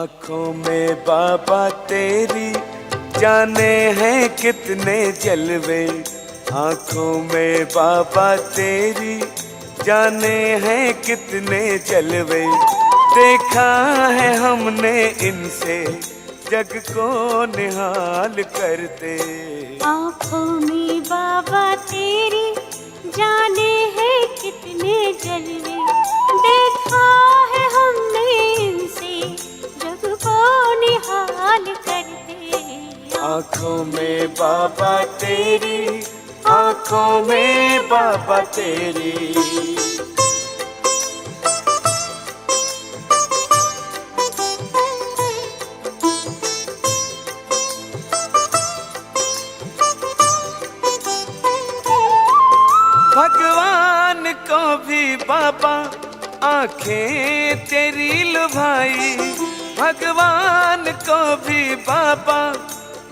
आँखों में बाबा तेरी जाने हैं कितने जलवे, आँखों में बाबा तेरी जाने हैं कितने जलवे, देखा है हमने इनसे जग को निहाल करते। आँखों में बाबा तेरी जाने हैं कितने जलवे, देखा है हमने इनसे जग को निहाल करते। आँखों में बाबा तेरी, आँखों में बाबा तेरी। भगवान को भी बाबा आंखें तेरी लुभाई, भगवान को भी बाबा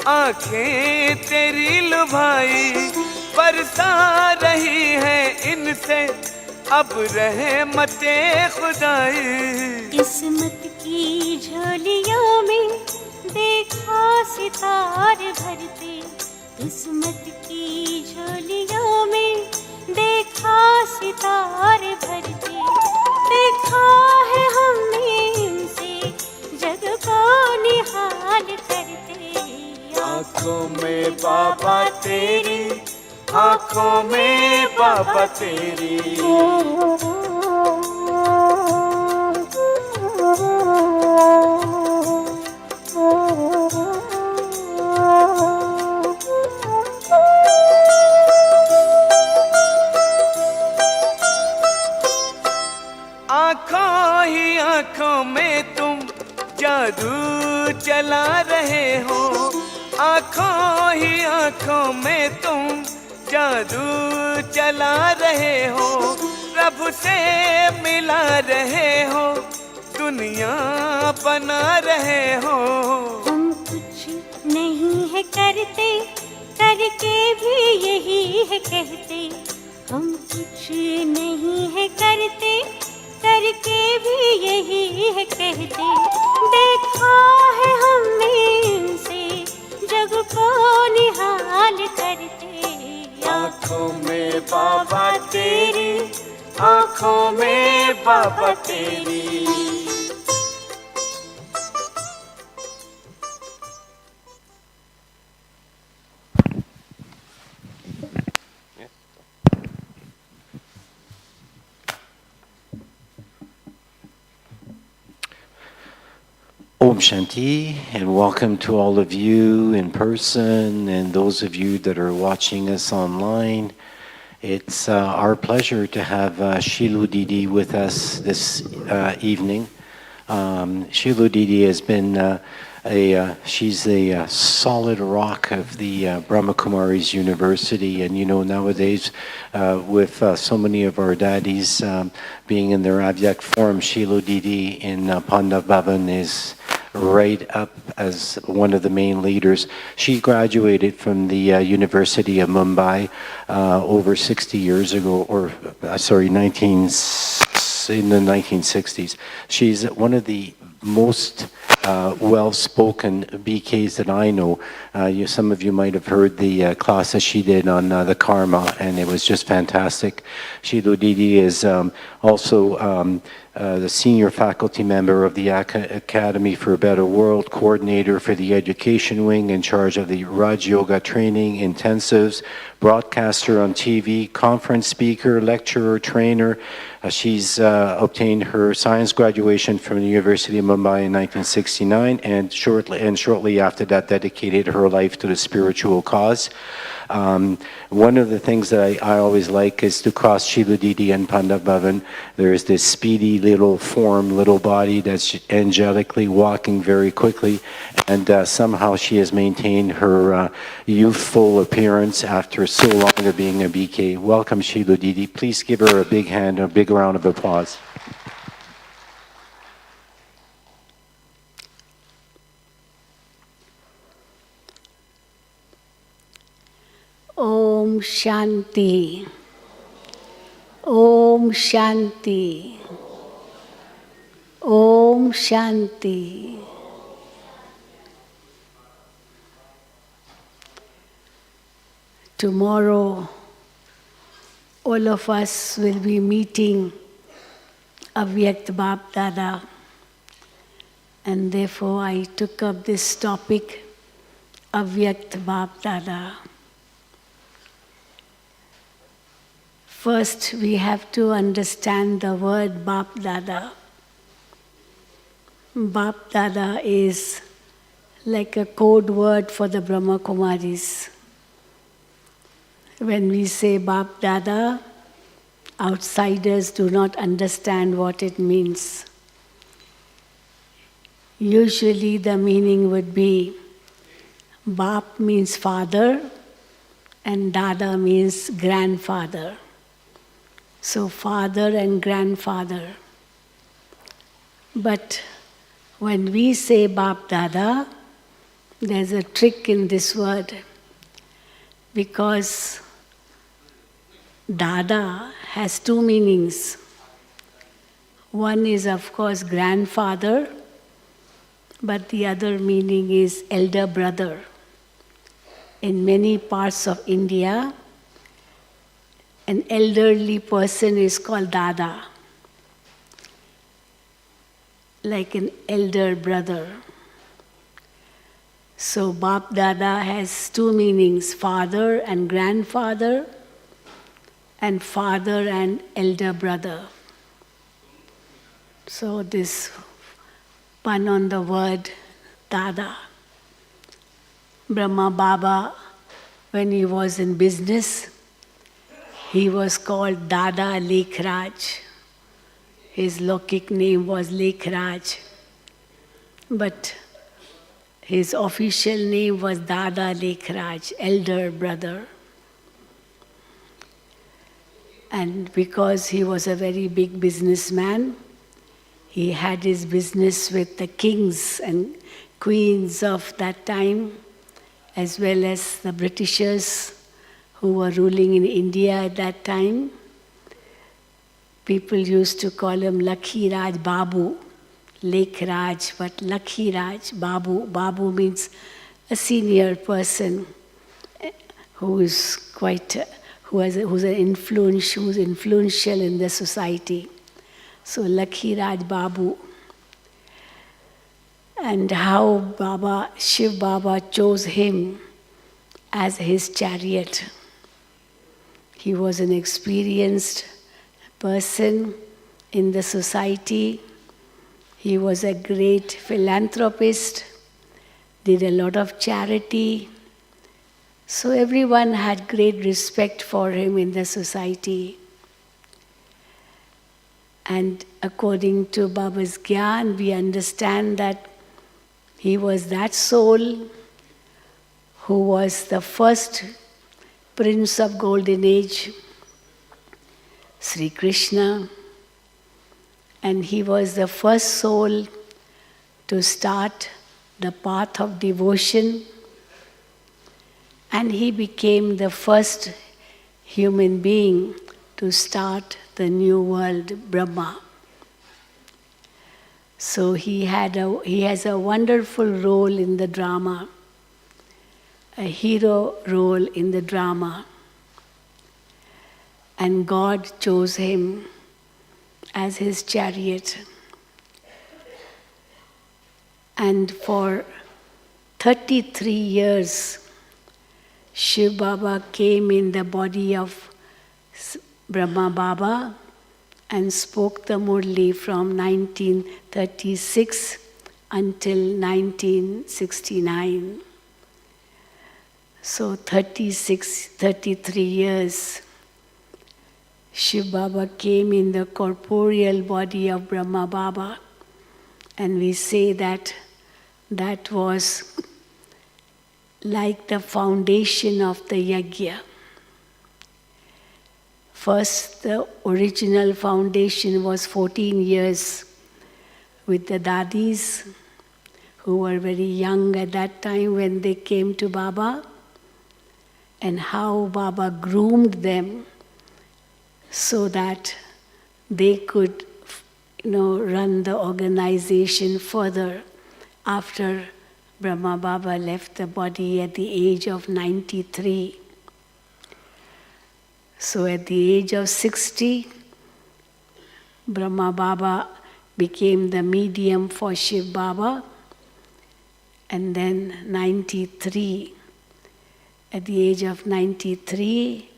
आंखें तेरी लुभाई, बरसा रही है इनसे अब रहमते खुदाई। किस्मत की झोलियों में देखा सितारे भरते, किस्मत की झोलियों में देखा सितारे भरते, देखा है हमने इनसे जग को निहाल करते। आँखों में बाबा तेरी, आँखों में बाबा तेरी। आँखों ही आँखों में तुम जादू चला रहे हो, आँखों ही आँखों में तुम जादू चला रहे हो, प्रभु से मिला रहे हो, दुनिया बना रहे हो। हम कुछ नहीं है करते, करके भी यही है कहते, हम कुछ नहीं है करते, करके भी यही है कहते, देखा है हमने इनसे जग को निहाल करते। आँखों में बाबा तेरी, आँखों में बाबा तेरी। Om Shanti, and welcome to all of you in person and those of you that are watching us online. It's our pleasure to have Sheilu Didi with us this evening. Sheilu Didi has been she's a solid rock of the Brahma Kumaris University, and you know nowadays with so many of our daddies being in their Avyakt form, Sheilu Didi in Pandav Bhavan is right up as one of the main leaders. She graduated from the University of Mumbai over 60 years ago, or sorry, in the 1960s. She's one of the most well-spoken BKs that I know. Some of you might have heard the class that she did on the karma, and it was just fantastic. Sheilu Didi is also the senior faculty member of the Academy for a Better World, coordinator for the education wing, in charge of the Raj Yoga training intensives, broadcaster on TV, conference speaker, lecturer, trainer. She's obtained her science graduation from the University of Mumbai in 1969, and shortly after that dedicated her life to the spiritual cause. One of the things that I always like is to cross Sheilu Didi and Pandav Bhavan. There is this speedy little form, little body that's angelically walking very quickly, and somehow she has maintained her youthful appearance after so long of being a BK. Welcome, Sheilu Didi. Please give her a big hand, a big round of applause. Om Shanti. Om Shanti. Om Shanti. tomorrow all of us will be meeting Avyakt Bapdada, and therefore I took up this topic, Avyakt Bapdada. First, we have to understand the word Bapdada. Bapdada is like a code word for the Brahma Kumaris. When we say Bapdada, outsiders do not understand what it means. Usually the meaning would be, Bap means father and Dada means grandfather. So father and grandfather. But when we say Bapdada, there's a trick in this word, because Dada has two meanings. One is, of course, grandfather, but the other meaning is elder brother. In many parts of India, an elderly person is called Dada, like an elder brother. So Bapdada has two meanings, father and grandfather, and father and elder brother. So this pun on the word Dada. Brahma Baba, when he was in business, he was called Dada Lekhraj. His Lokik name was Lekhraj. But his official name was Dada Lekhraj, elder brother. And because he was a very big businessman, he had his business with the kings and queens of that time, as well as the Britishers who were ruling in India at that time. People used to call him Lakhi Raj Babu, Lekh Raj, but Lakhi Raj Babu. Babu means a senior person who is who's influential in the society. So Lakhi Raj Babu. And how Shiv Baba chose him as his chariot. He was an experienced person in the society. He was a great philanthropist, did a lot of charity. So everyone had great respect for him in the society. And according to Baba's Gyan, we understand that he was that soul who was the first Prince of Golden Age, Sri Krishna, and he was the first soul to start the path of devotion, and he became the first human being to start the new world, Brahma. So he has a wonderful role in the drama, a hero role in the drama. And God chose him as his chariot. And for 33 years, Shiv Baba came in the body of Brahma Baba and spoke the Murli from 1936 until 1969. So 33 years, Shiv Baba came in the corporeal body of Brahma Baba, and we say that that was like the foundation of the yajna. First, the original foundation was 14 years with the dadis, who were very young at that time when they came to Baba, and how Baba groomed them so that they could, run the organization further after Brahma Baba left the body at the age of 93. So at the age of 60, Brahma Baba became the medium for Shiv Baba. And then 93, at the age of 93,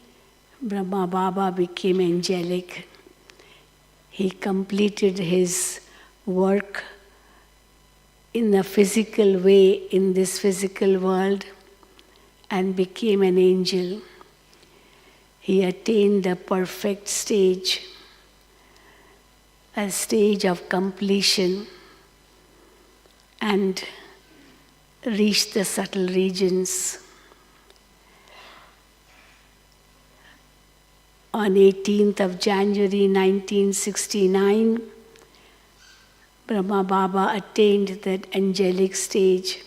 Brahma Baba became angelic. He completed his work in a physical way in this physical world and became an angel. He attained the perfect stage, a stage of completion, and reached the subtle regions. On 18th of January 1969, Brahma Baba attained that angelic stage.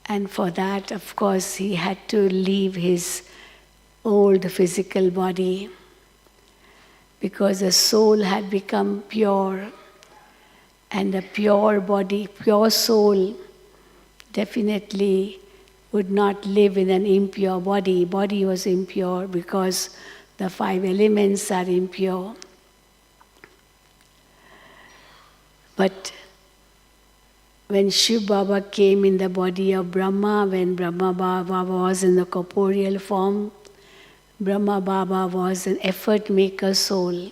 And for that, of course, he had to leave his old physical body because the soul had become pure. And a pure body, pure soul, definitely would not live in an impure body. Body was impure because the 5 elements are impure. But when Shiv Baba came in the body of Brahma, when Brahma Baba was in the corporeal form, Brahma Baba was an effort maker soul.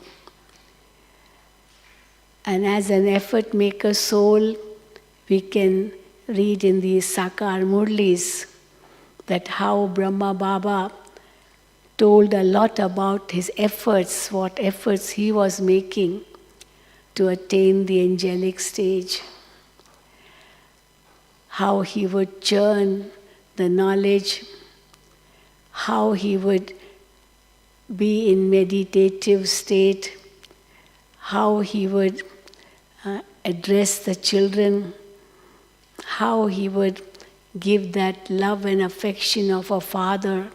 And as an effort maker soul, we can read in the Sakar Murlis that how Brahma Baba told a lot about his efforts, what efforts he was making to attain the angelic stage. How he would churn the knowledge, how he would be in meditative state, how he would address the children, how he would give that love and affection of a father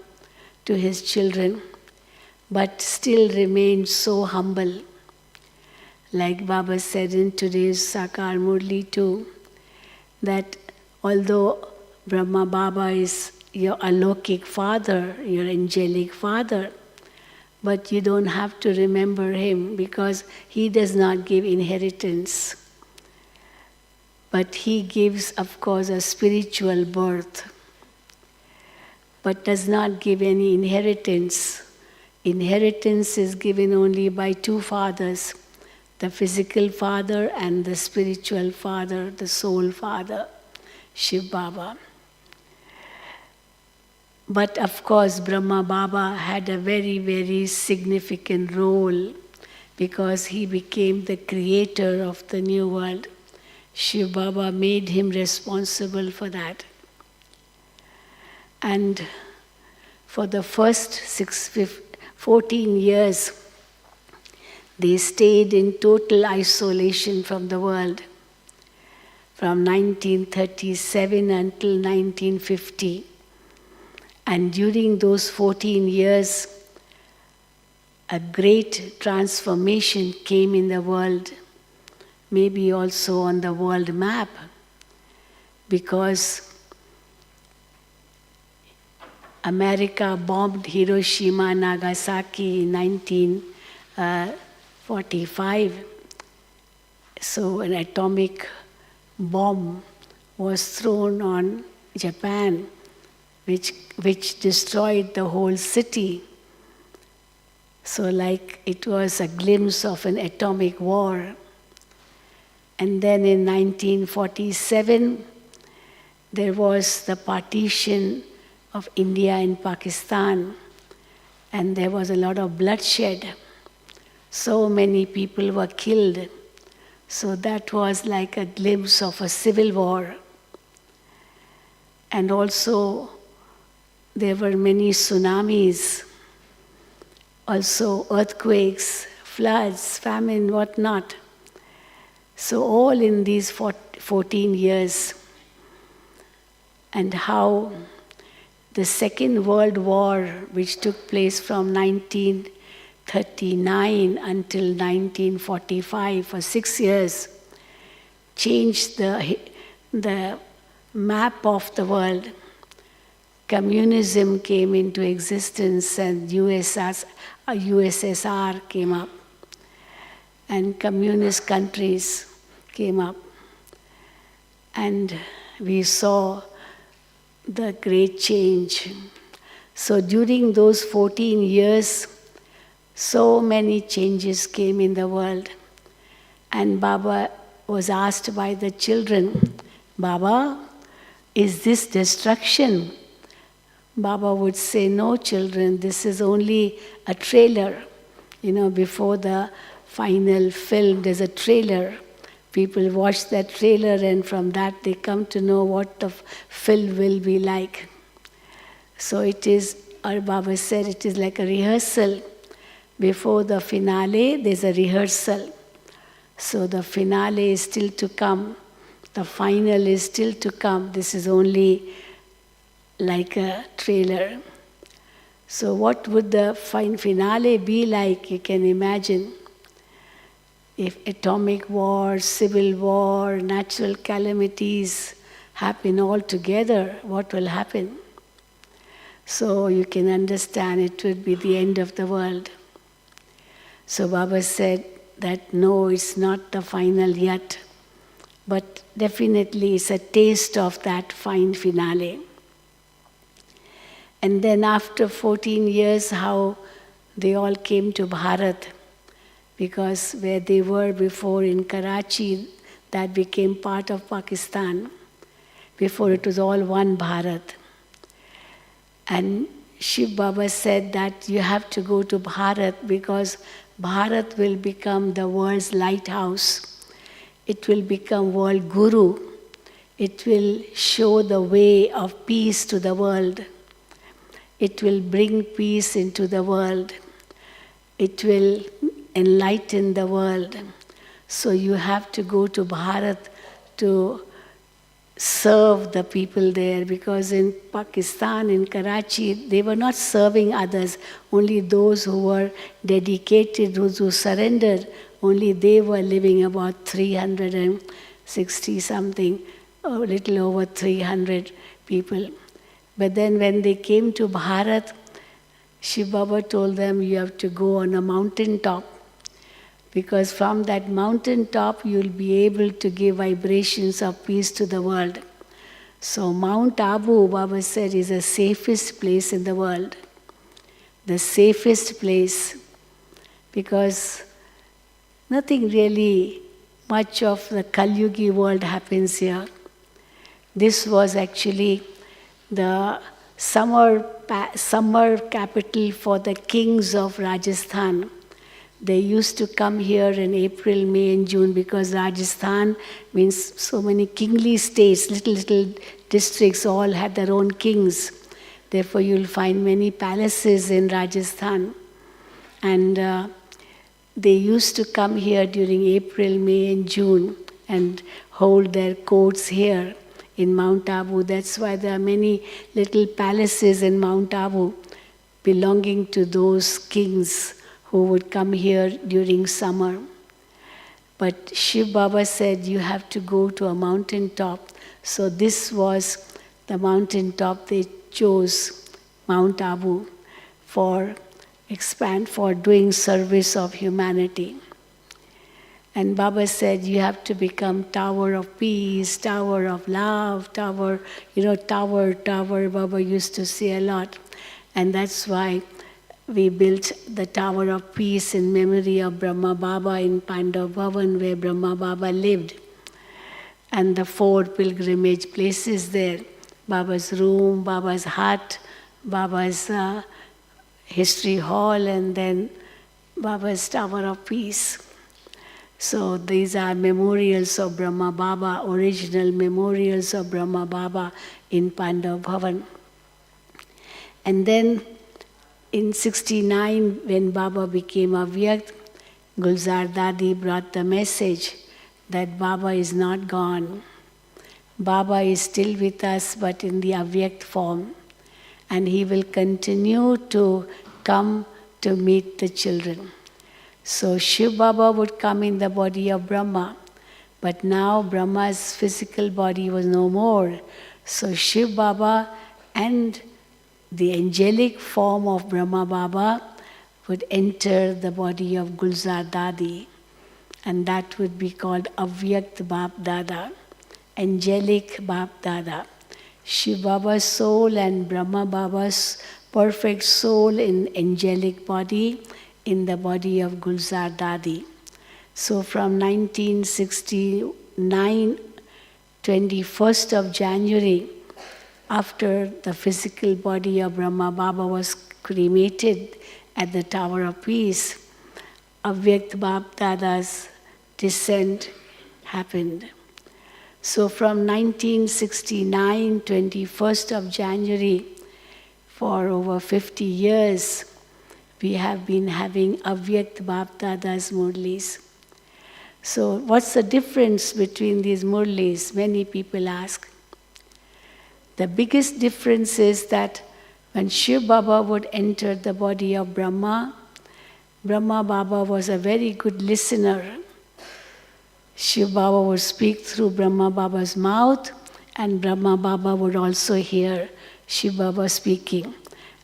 to his children, but still remain so humble. Like Baba said in today's Sakar Murli too, that although Brahma Baba is your alokik father, your angelic father, but you don't have to remember him because he does not give inheritance. But he gives, of course, a spiritual birth, but does not give any inheritance. Inheritance is given only by 2 fathers, the physical father and the spiritual father, the soul father, Shiv Baba. But of course, Brahma Baba had a very, very significant role because he became the creator of the new world. Shiv Baba made him responsible for that. And for the first 14 years, they stayed in total isolation from the world, from 1937 until 1950. And during those 14 years, a great transformation came in the world, maybe also on the world map, because America bombed Hiroshima, Nagasaki in 1945. So an atomic bomb was thrown on Japan, which destroyed the whole city. So like it was a glimpse of an atomic war. And then in 1947, there was the partition of India and Pakistan, and there was a lot of bloodshed. So many people were killed. So that was like a glimpse of a civil war. And also, there were many tsunamis, also earthquakes, floods, famine, whatnot. So all in these 14 years, and how the Second World War, which took place from 1939 until 1945, for 6 years, changed the map of the world, communism came into existence and USSR came up and communist countries came up. And we saw the great change. So during those 14 years, so many changes came in the world. And Baba was asked by the children, Baba, is this destruction? Baba would say, no children, this is only a trailer. Before the final film, there's a trailer. People watch that trailer and from that they come to know what the film will be like. So it is, our Baba said, it is like a rehearsal. Before the finale, there's a rehearsal. So the finale is still to come. The final is still to come. This is only like a trailer. So what would the finale be like? You can imagine. If atomic war, civil war, natural calamities happen all together, what will happen? So you can understand it would be the end of the world. So Baba said that no, it's not the final yet, but definitely it's a taste of that fine finale. And then after 14 years, how they all came to Bharat, because where they were before in Karachi, that became part of Pakistan. Before it was all one Bharat. And Shiv Baba said that you have to go to Bharat because Bharat will become the world's lighthouse. It will become world guru. It will show the way of peace to the world. It will bring peace into the world. It will enlighten the world. So you have to go to Bharat to serve the people there, because in Pakistan, in Karachi, they were not serving others. Only those who were dedicated, those who surrendered, only they were living about 360 something, a little over 300 people. But then when they came to Bharat, Shiv Baba told them, you have to go on a mountain top, because from that mountain top you'll be able to give vibrations of peace to the world. So Mount Abu, Baba said, is the safest place in the world. The safest place, because nothing really much of the Kal-yugi world happens here. This was actually the summer capital for the kings of Rajasthan. They used to come here in April, May and June, because Rajasthan means so many kingly states, little districts all had their own kings. Therefore you'll find many palaces in Rajasthan. And they used to come here during April, May and June and hold their courts here in Mount Abu. That's why there are many little palaces in Mount Abu belonging to those kings who would come here during summer. But Shiv Baba said, you have to go to a mountain top. So this was the mountain top they chose, Mount Abu, for doing service of humanity. And Baba said, you have to become tower of peace, tower of love, tower, Baba used to say a lot. And that's why we built the Tower of Peace in memory of Brahma Baba in Pandav Bhavan, where Brahma Baba lived. And the 4 pilgrimage places there, Baba's room, Baba's hut, Baba's history hall, and then Baba's Tower of Peace. So these are memorials of Brahma Baba, original memorials of Brahma Baba in Pandav Bhavan. And then in 69, when Baba became Avyakt, Gulzar Dadi brought the message that Baba is not gone. Baba is still with us, but in the Avyakt form. And he will continue to come to meet the children. So Shiv Baba would come in the body of Brahma, but now Brahma's physical body was no more. So Shiv Baba and the angelic form of Brahma Baba would enter the body of Gulzar Dadi, and that would be called Avyakt Bapdada, angelic Bapdada. Shiv Baba's soul and Brahma Baba's perfect soul in angelic body in the body of Gulzar Dadi. So from 1969, 21st of January, after the physical body of Brahma Baba was cremated at the Tower of Peace, Avyakt Bapdada's descent happened. So from 1969, 21st of January, for over 50 years, we have been having Avyakt Bapdada's Murlis. So what's the difference between these Murlis? Many people ask. The biggest difference is that when Shiv Baba would enter the body of Brahma, Brahma Baba was a very good listener. Shiv Baba would speak through Brahma Baba's mouth, and Brahma Baba would also hear Shiv Baba speaking.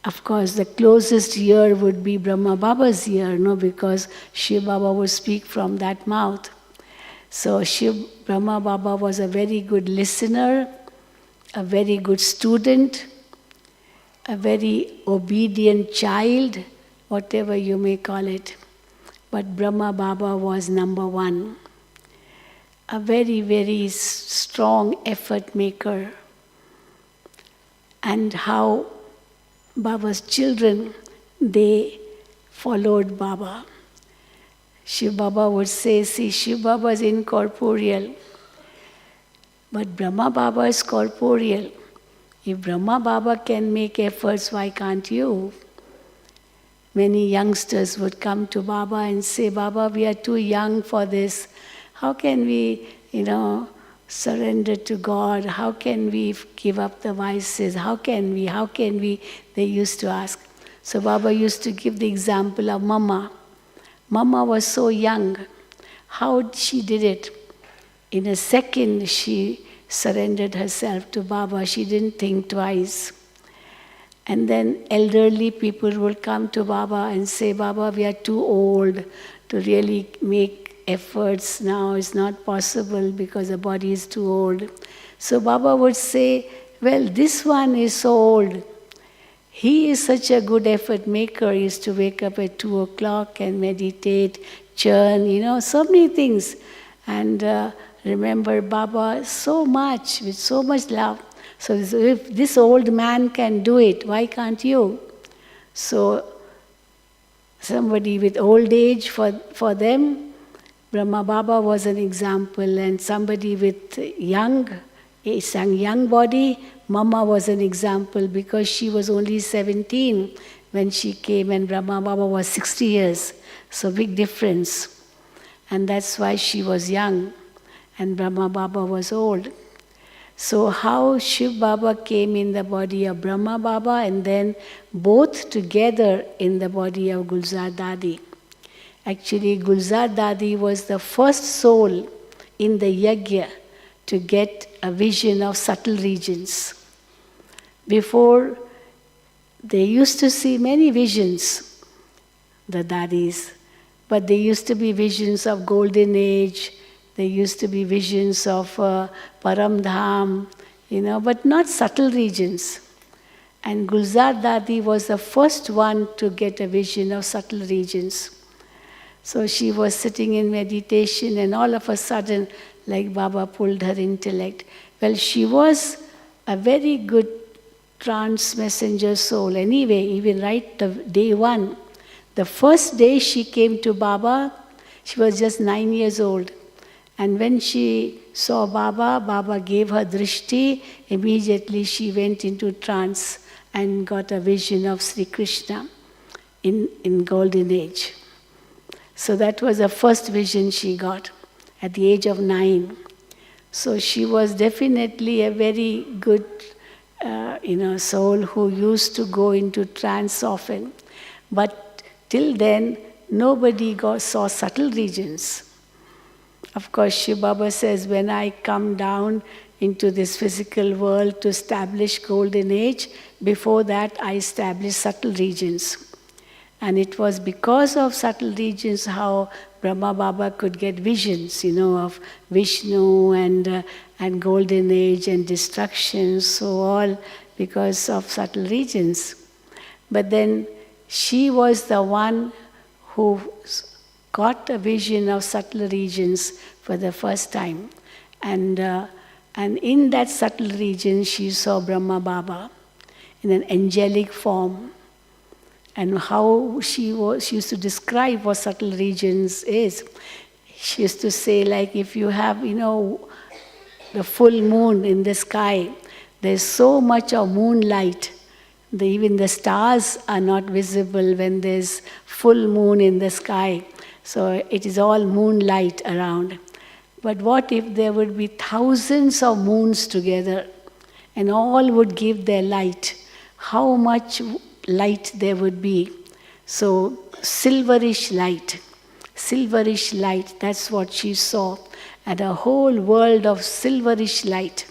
Of course, the closest ear would be Brahma Baba's ear, no, because Shiv Baba would speak from that mouth. So Brahma Baba was a very good listener, a very good student, a very obedient child, whatever you may call it. But Brahma Baba was number one. A very, very strong effort maker. And how Baba's children, they followed Baba. Shiv Baba would say, see, Shiv Baba is incorporeal, but Brahma Baba is corporeal. If Brahma Baba can make efforts, why can't you? Many youngsters would come to Baba and say, Baba, we are too young for this. How can we, surrender to God? How can we give up the vices? How can we? They used to ask. So Baba used to give the example of Mama. Mama was so young. How she did it? In a second, she surrendered herself to Baba. She didn't think twice. And then elderly people will come to Baba and say, Baba, we are too old to really make efforts now. It's not possible because the body is too old. So Baba would say, well, this one is so old. He is such a good effort maker. He used to wake up at 2 o'clock and meditate, churn, so many things. And remember Baba so much, with so much love. So if this old man can do it, why can't you? So somebody with old age, for them, Brahma Baba was an example, and somebody with young body, Mama was an example because she was only 17 when she came and Brahma Baba was 60 years. So big difference. And that's why she was young and Brahma Baba was old. So how Shiv Baba came in the body of Brahma Baba and then both together in the body of Gulzar Dadi. Actually, Gulzar Dadi was the first soul in the yajna to get a vision of subtle regions. Before, they used to see many visions, the Dadis, but they used to be visions of golden age, there used to be visions of Paramdham, but not subtle regions. And Gulzar Dadi was the first one to get a vision of subtle regions. So she was sitting in meditation and all of a sudden, like Baba pulled her intellect. Well, she was a very good trance messenger soul. Anyway, even right the day one, the first day she came to Baba, she was just 9 years old. And when she saw Baba, Baba gave her drishti. Immediately she went into trance and got a vision of Sri Krishna in golden age. So that was the first vision she got at the age of 9. So she was definitely a very good, soul who used to go into trance often. But till then, nobody saw subtle regions. Of course, Shiv Baba says, when I come down into this physical world to establish golden age. Before that, I established subtle regions. And it was because of subtle regions how Brahma Baba could get visions, of Vishnu and golden age and destruction, so all because of subtle regions. But then she was the one who got a vision of subtle regions for the first time. And in that subtle region, she saw Brahma Baba in an angelic form. And how she used to describe what subtle regions is. She used to say, like, if you have, the full moon in the sky, there's so much of moonlight. Even the stars are not visible when there's full moon in the sky. So it is all moonlight around. But what if there would be thousands of moons together and all would give their light? How much light there would be. So silverish light, that's what she saw. And a whole world of silverish light.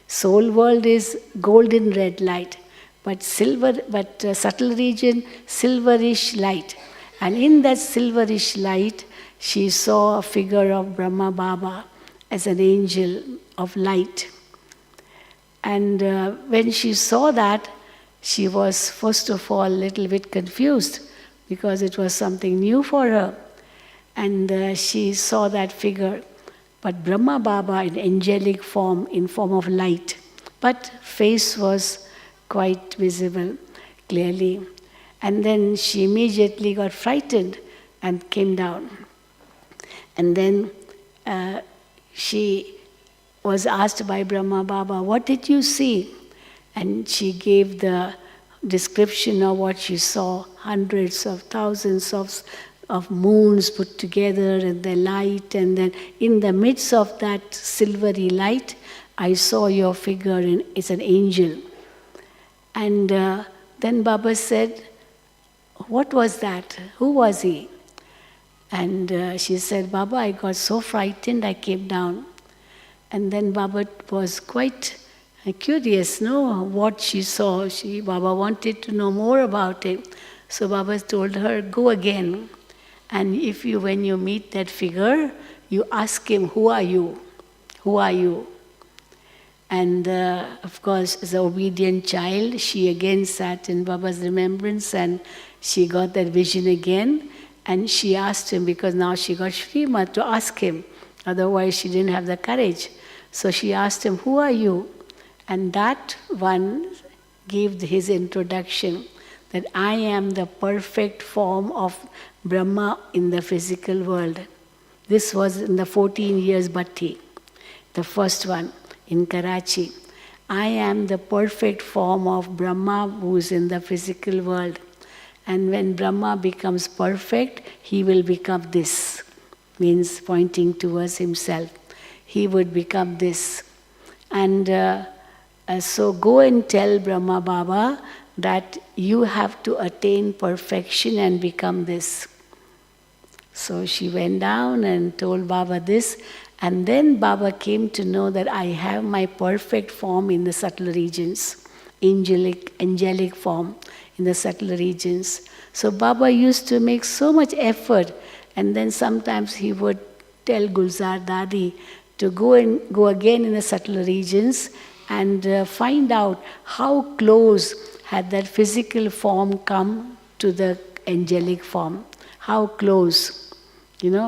Soul world is golden red light, but subtle region, silverish light. And in that silverish light, she saw a figure of Brahma Baba as an angel of light. And when she saw that, she was, first of all, a little bit confused because it was something new for her. And she saw that figure. But Brahma Baba in angelic form, in form of light. But face was quite visible, clearly. And then she immediately got frightened and came down. And then she was asked by Brahma Baba, what did you see? And she gave the description of what she saw, hundreds of thousands of moons put together and the light. And then in the midst of that silvery light, I saw your figure, and it's an angel. And then Baba said, what was that? Who was he? And she said, Baba, I got so frightened, I came down. And then Baba was quite curious, what she saw. Baba wanted to know more about it. So Baba told her, go again. And when you meet that figure, you ask him, who are you? Who are you? And of course, as an obedient child, she again sat in Baba's remembrance and she got that vision again. And she asked him, because now she got Srimad, to ask him. Otherwise, she didn't have the courage. So she asked him, who are you? And that one gave his introduction, that I am the perfect form of Brahma in the physical world. This was in the 14 years Bhatti, the first one in Karachi. I am the perfect form of Brahma who is in the physical world. And when Brahma becomes perfect, he will become this. Means pointing towards himself. He would become this. And so go and tell Brahma Baba that you have to attain perfection and become this. So she went down and told Baba this. And then Baba came to know that I have my perfect form in the subtle regions, angelic form in the subtle regions. So Baba used to make so much effort, and then sometimes he would tell Gulzar Dadi to go again in the subtle regions and find out how close had that physical form come to the angelic form. How close.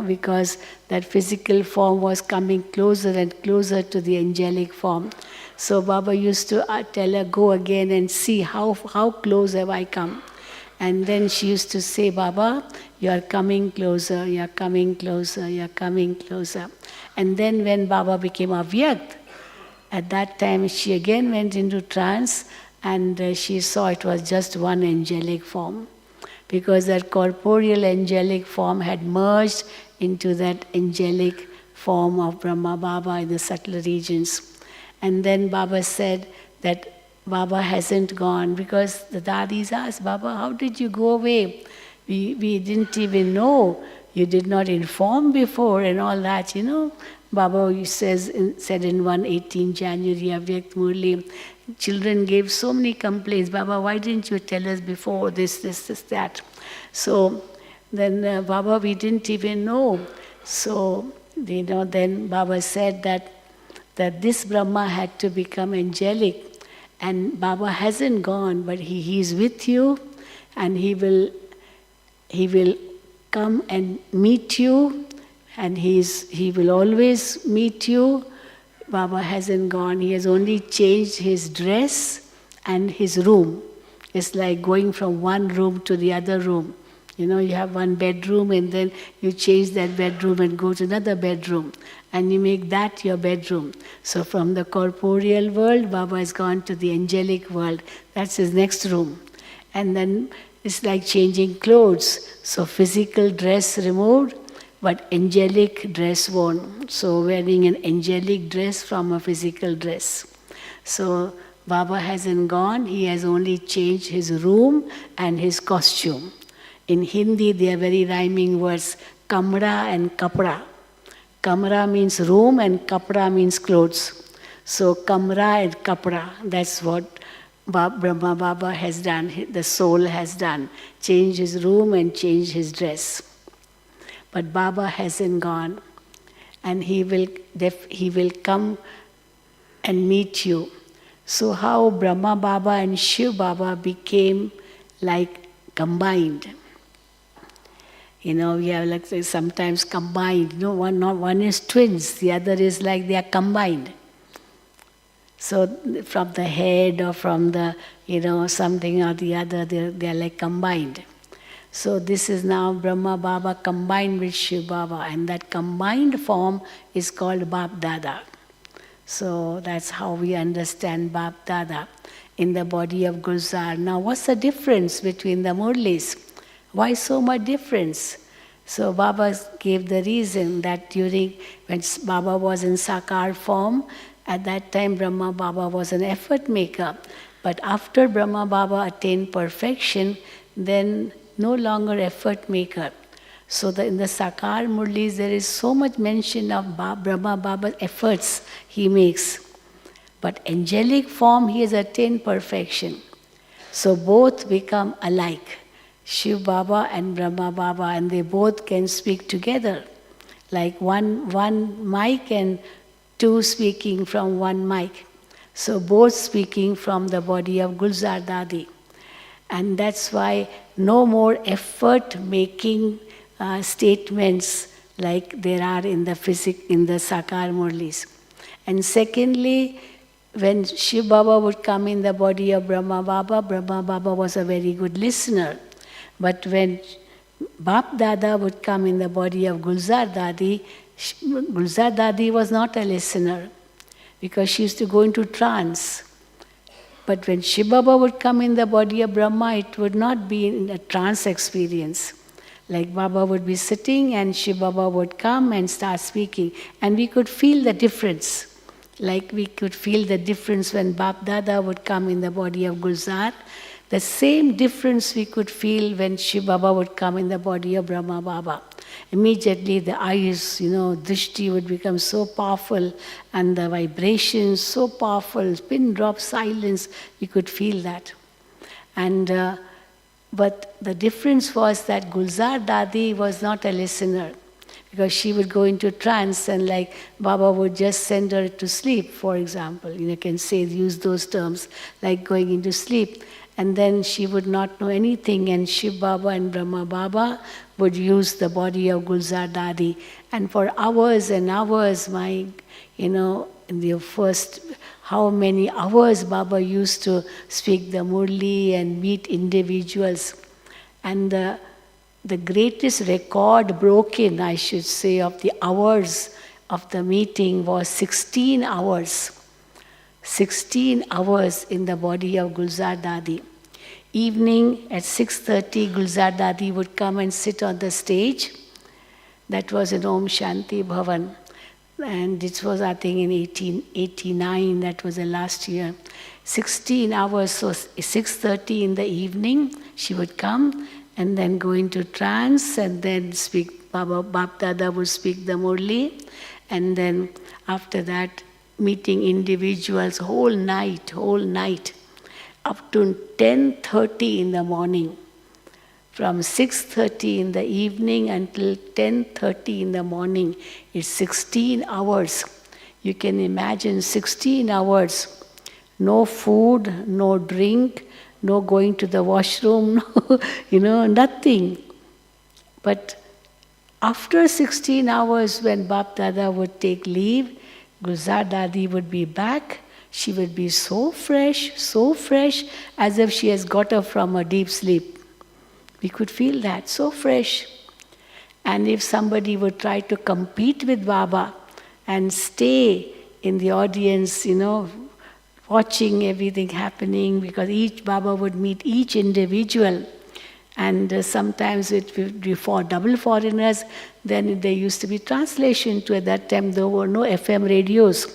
Because that physical form was coming closer and closer to the angelic form. So Baba used to tell her, go again and see how close have I come. And then she used to say, Baba, you are coming closer, you are coming closer, you are coming closer. And then when Baba became Avyakt, at that time she again went into trance and she saw it was just one angelic form. Because that corporeal angelic form had merged into that angelic form of Brahma Baba in the subtle regions. And then Baba said that Baba hasn't gone, because the Dadis asked, Baba, how did you go away? We didn't even know you did not inform before and all that, Baba said in 118 January, Avyakt Murli, children gave so many complaints. Baba, why didn't you tell us before this, that? So then Baba, we didn't even know. So, then Baba said that this Brahma had to become angelic. And Baba hasn't gone, but he is with you, and he will come and meet you, and he will always meet you. Baba hasn't gone. He has only changed his dress and his room. It's like going from one room to the other room. You have one bedroom and then you change that bedroom and go to another bedroom. And you make that your bedroom. So from the corporeal world, Baba has gone to the angelic world. That's his next room. And then it's like changing clothes. So physical dress removed, but angelic dress worn. So wearing an angelic dress from a physical dress. So Baba hasn't gone. He has only changed his room and his costume. In Hindi, they are very rhyming words, kamra and kapra. Kamra means room and kapra means clothes. So kamra and kapra, that's what Brahma Baba has done, the soul has done. Change his room and change his dress. But Baba hasn't gone. And he will come and meet you. So how Brahma Baba and Shiv Baba became like combined. We have like sometimes combined. One is twins, the other is like they are combined. So from the head or from the, something or the other, they are like combined. So this is now Brahma Baba combined with Shiv Baba, and that combined form is called Bapdada. So that's how we understand Bapdada in the body of Gulzar. Now what's the difference between the Murlis? Why so much difference? So Baba gave the reason that when Baba was in Sakar form, at that time Brahma Baba was an effort maker. But after Brahma Baba attained perfection, then no longer effort maker. So in the Sakar Murlis there is so much mention of Brahma Baba's efforts he makes. But angelic form he has attained perfection. So both become alike. Shiv Baba and Brahma Baba, and they both can speak together. Like one mic and two speaking from one mic. So both speaking from the body of Gulzar Dadi. And that's why no more effort making statements like there are in the Sakar Murlis. And secondly, when Shiv Baba would come in the body of Brahma Baba was a very good listener. But when Bapdada would come in the body of Gulzar Dadi was not a listener because she used to go into trance. But when Shiv Baba would come in the body of Brahma, it would not be in a trance experience. Like Baba would be sitting and Shiv Baba would come and start speaking. And we could feel the difference. Like we could feel the difference when Bapdada would come in the body of Gulzar. The same difference we could feel when Shiv Baba would come in the body of Brahma Baba. Immediately the eyes, drishti would become so powerful and the vibrations so powerful, pin drop silence, we could feel that. And but the difference was that Gulzar Dadi was not a listener because she would go into trance and like Baba would just send her to sleep, for example. You can use those terms like going into sleep. And then she would not know anything, and Shiv Baba and Brahma Baba would use the body of Gulzar Dadi. And for hours and hours, in the first, how many hours Baba used to speak the Murli and meet individuals. And the greatest record broken, I should say, of the hours of the meeting was 16 hours. 16 hours in the body of Gulzar Dadi. Evening at 6:30, Gulzar Dadi would come and sit on the stage. That was in Om Shanti Bhavan. And it was, I think, in 1889, that was the last year. 16 hours, so 6:30 in the evening, she would come and then go into trance and then speak Bapdada would speak the Murli, and then after that, meeting individuals whole night, up to 10:30 in the morning. From 6:30 in the evening until 10:30 in the morning, it's 16 hours. You can imagine 16 hours. No food, no drink, no going to the washroom, nothing. But after 16 hours, when Bapdada would take leave, Gulzar Dadi would be back. She would be so fresh, as if she has got up from a deep sleep. We could feel that, so fresh. And if somebody would try to compete with Baba and stay in the audience, watching everything happening, because each Baba would meet each individual. And sometimes it would be for double foreigners. Then there used to be translation to. At that time there were no FM radios.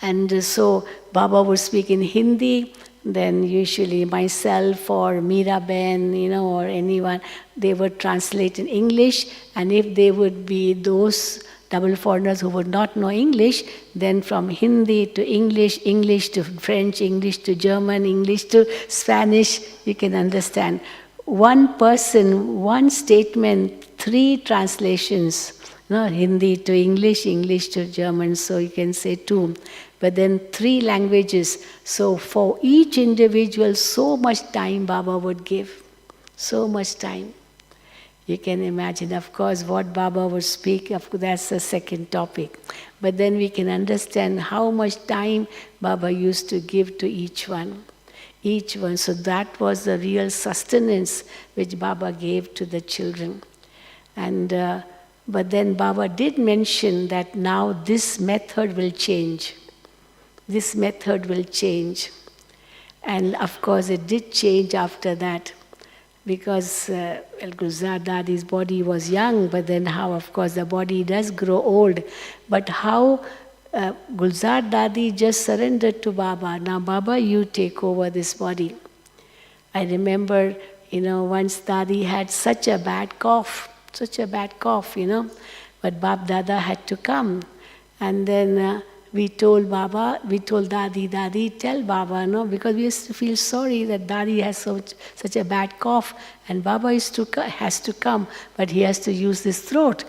And so Baba would speak in Hindi. Then usually myself or Meera Ben, or anyone, they would translate in English. And if they would be those double foreigners who would not know English, then from Hindi to English, English to French, English to German, English to Spanish, you can understand. One person, one statement, 3 translations. Hindi to English, English to German, so you can say 2. But then 3 languages. So for each individual, so much time Baba would give. So much time. You can imagine, of course, what Baba would speak, of course, that's the second topic. But then we can understand how much time Baba used to give to each one. So that was the real sustenance which Baba gave to the children. And but then Baba did mention that now this method will change. This method will change. And of course it did change after that. Because Gulzar Dadi's body was young, but then how, of course, the body does grow old. But how Gulzar Dadi just surrendered to Baba. Now, Baba, you take over this body. I remember, once Dadi had such a bad cough, but Bapdada had to come. And then we told Dadi, tell Baba, because we used to feel sorry that Dadi has such a bad cough, and Baba has to come, but he has to use his throat.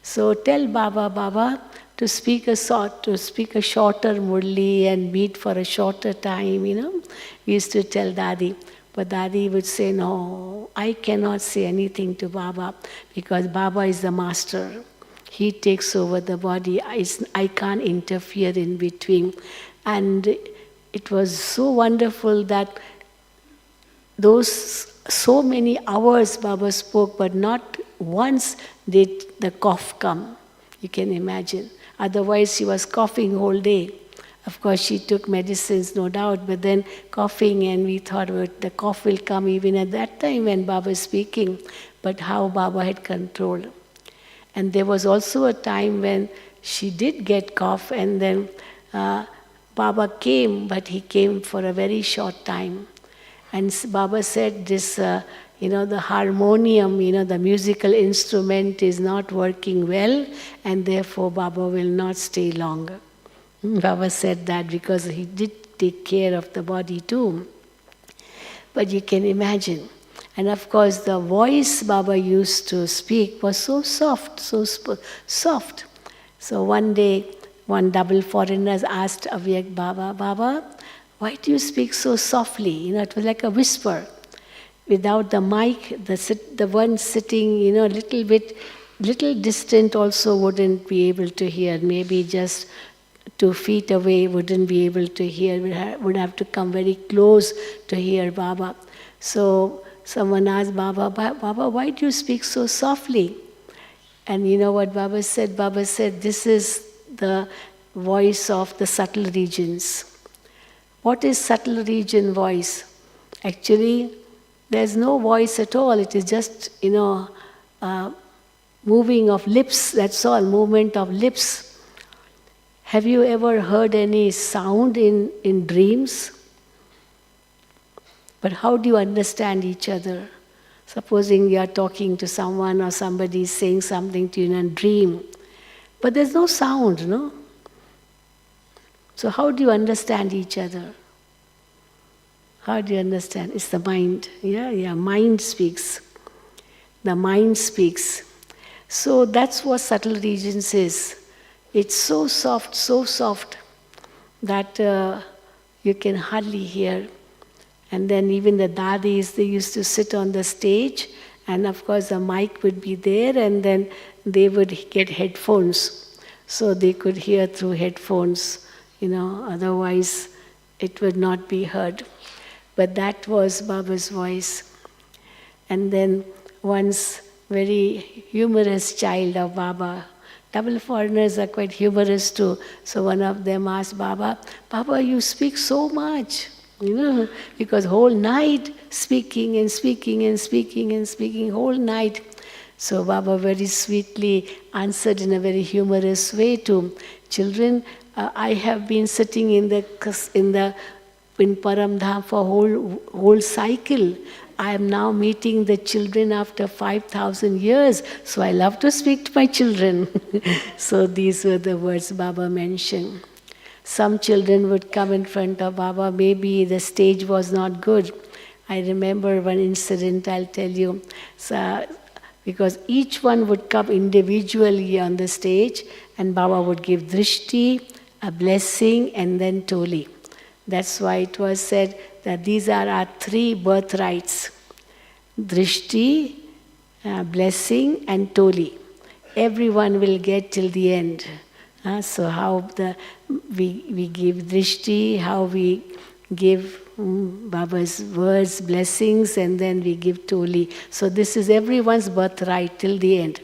So tell Baba to speak a shorter murli and meet for a shorter time, We used to tell Dadi. But Dadi would say, no, I cannot say anything to Baba, because Baba is the master. He takes over the body. I can't interfere in between. And it was so wonderful that those so many hours Baba spoke, but not once did the cough come. You can imagine. Otherwise, she was coughing whole day. Of course, she took medicines, no doubt, but then coughing, and we thought, well, the cough will come even at that time when Baba is speaking. But how Baba had control. And there was also a time when she did get cough, and then Baba came, but he came for a very short time. And Baba said this, the harmonium, the musical instrument is not working well, and therefore Baba will not stay longer. Baba said that because he did take care of the body too. But you can imagine. And of course, the voice Baba used to speak was so soft, soft. So one day, one double foreigner asked Avyakt Baba, why do you speak so softly? It was like a whisper. Without the mic, the one sitting, little distant also wouldn't be able to hear. Maybe just 2 feet away wouldn't be able to hear. Would have to come very close to hear Baba. So someone asked Baba, why do you speak so softly? And you know what Baba said? Baba said, this is the voice of the subtle regions. What is subtle region voice? Actually, there's no voice at all. It is just, moving of lips. That's all, movement of lips. Have you ever heard any sound in dreams? But how do you understand each other? Supposing you are talking to someone or somebody is saying something to you in a dream, but there's no sound, no? So how do you understand each other? How do you understand? It's the mind. Yeah, mind speaks. The mind speaks. So that's what subtle regions is. It's so soft that you can hardly hear. And then even the dadis, they used to sit on the stage, and of course the mic would be there, and then they would get headphones. So they could hear through headphones, otherwise it would not be heard. But that was Baba's voice. And then once, very humorous child of Baba. Double foreigners are quite humorous too. So one of them asked Baba, "Baba, you speak so much, because whole night speaking and speaking and speaking and speaking, whole night." So Baba very sweetly answered in a very humorous way to children, "I have been sitting in Param Dham for whole cycle. I am now meeting the children after 5,000 years, so I love to speak to my children." So these were the words Baba mentioned. Some children would come in front of Baba, maybe the stage was not good. I remember one incident, I'll tell you. So, because each one would come individually on the stage, and Baba would give drishti, a blessing, and then toli. That's why it was said that these are our three birthrights: drishti, blessing, and toli. Everyone will get till the end. So how we give drishti, how we give Baba's words, blessings, and then we give toli. So this is everyone's birthright till the end.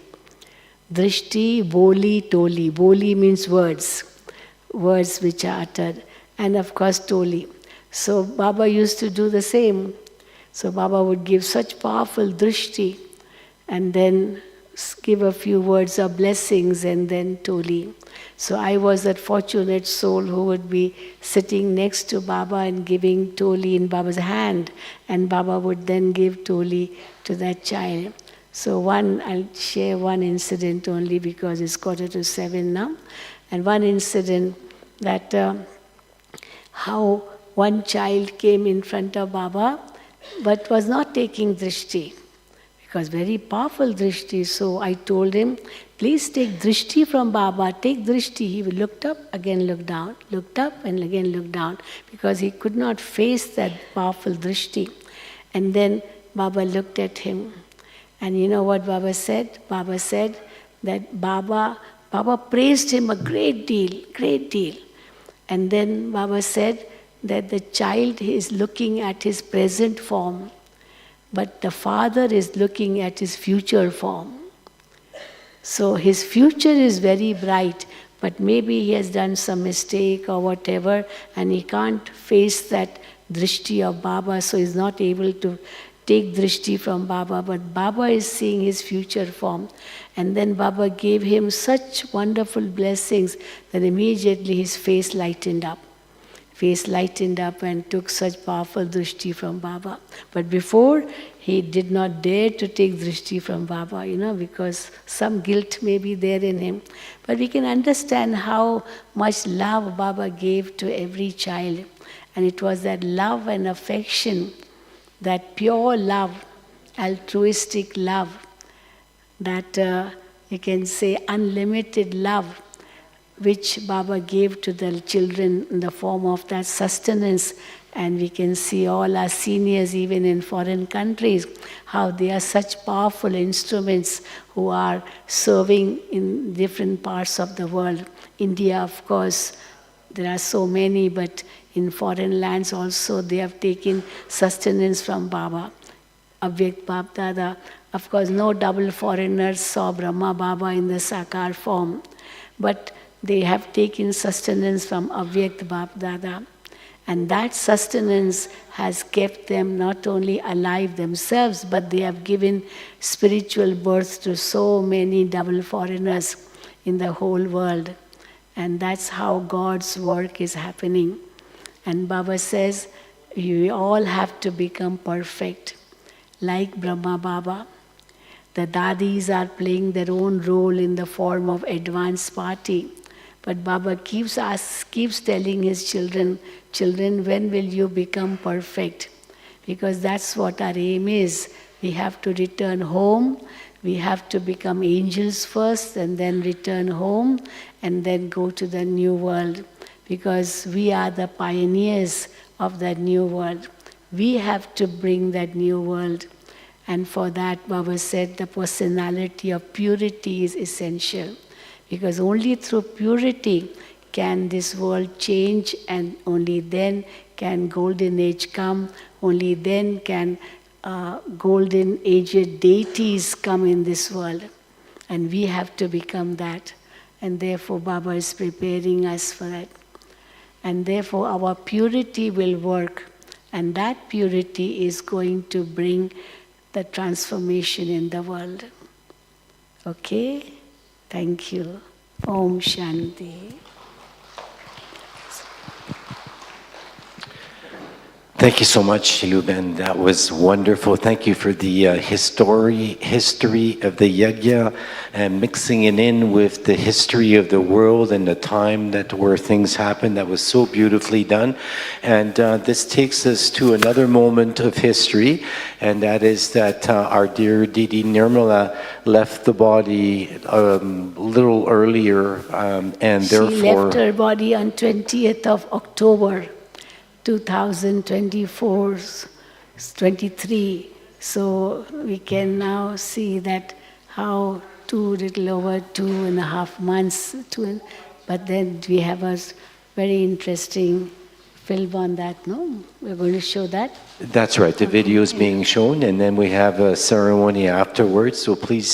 Drishti, boli, toli. Boli means words which are uttered. And of course toli. So Baba used to do the same. So Baba would give such powerful drishti, and then give a few words of blessings, and then toli. So I was that fortunate soul who would be sitting next to Baba and giving toli in Baba's hand, and Baba would then give toli to that child. So I'll share one incident only because it's 6:45 now. And one incident that how one child came in front of Baba but was not taking drishti. Because very powerful drishti. So I told him, "Please take drishti from Baba, take drishti." He looked up, again looked down, looked up and again looked down, because he could not face that powerful drishti. And then Baba looked at him. And you know what Baba said? Baba said that Baba praised him a great deal. And then Baba said that the child is looking at his present form, but the father is looking at his future form. So his future is very bright, but maybe he has done some mistake or whatever, and he can't face that drishti of Baba, so he's not able to take drishti from Baba, but Baba is seeing his future form. And then Baba gave him such wonderful blessings that immediately his face lightened up. And took such powerful drishti from Baba. But before, he did not dare to take drishti from Baba, because some guilt may be there in him. But we can understand how much love Baba gave to every child. And it was that love and affection, that pure love, altruistic love, that you can say unlimited love, which Baba gave to the children in the form of that sustenance. And we can see all our seniors, even in foreign countries, how they are such powerful instruments who are serving in different parts of the world. India, of course, there are so many, but in foreign lands also they have taken sustenance from Baba. Avyakt Bapdada, of course, no double foreigners saw Brahma Baba in the Sakar form, but they have taken sustenance from Avyakt Bapdada. And that sustenance has kept them not only alive themselves, but they have given spiritual birth to so many double foreigners in the whole world. And that's how God's work is happening. And Baba says, you all have to become perfect. like Brahma Baba. The dadis are playing their own role in the form of advance party. But Baba keeps telling his children, children, when will you become perfect? Because that's what our aim is. We have to return home. We have to become angels first and then return home and then go to the new world. Because we are the pioneers of that new world. We have to bring that new world. And for that, Baba said the personality of purity is essential. Because only through purity can this world change, and only then can golden age come, only then can golden aged deities come in this world. And we have to become that. And therefore Baba is preparing us for that. And therefore our purity will work. And that purity is going to bring the transformation in the world. Okay? Thank you. Om Shanti. Thank you so much, Sheilu Ben. That was wonderful. Thank you for the history of the yajna and mixing it in with the history of the world and the time where things happened. That was so beautifully done. And this takes us to another moment of history, and that is that our dear Didi Nirmala left the body a little earlier, and therefore... She left her body on 20th of October. 2024, 23. So we can now see that how little over 2.5 months, but then we have a very interesting film on that, no? We're going to show that? That's right, the video is being shown, and then we have a ceremony afterwards, so please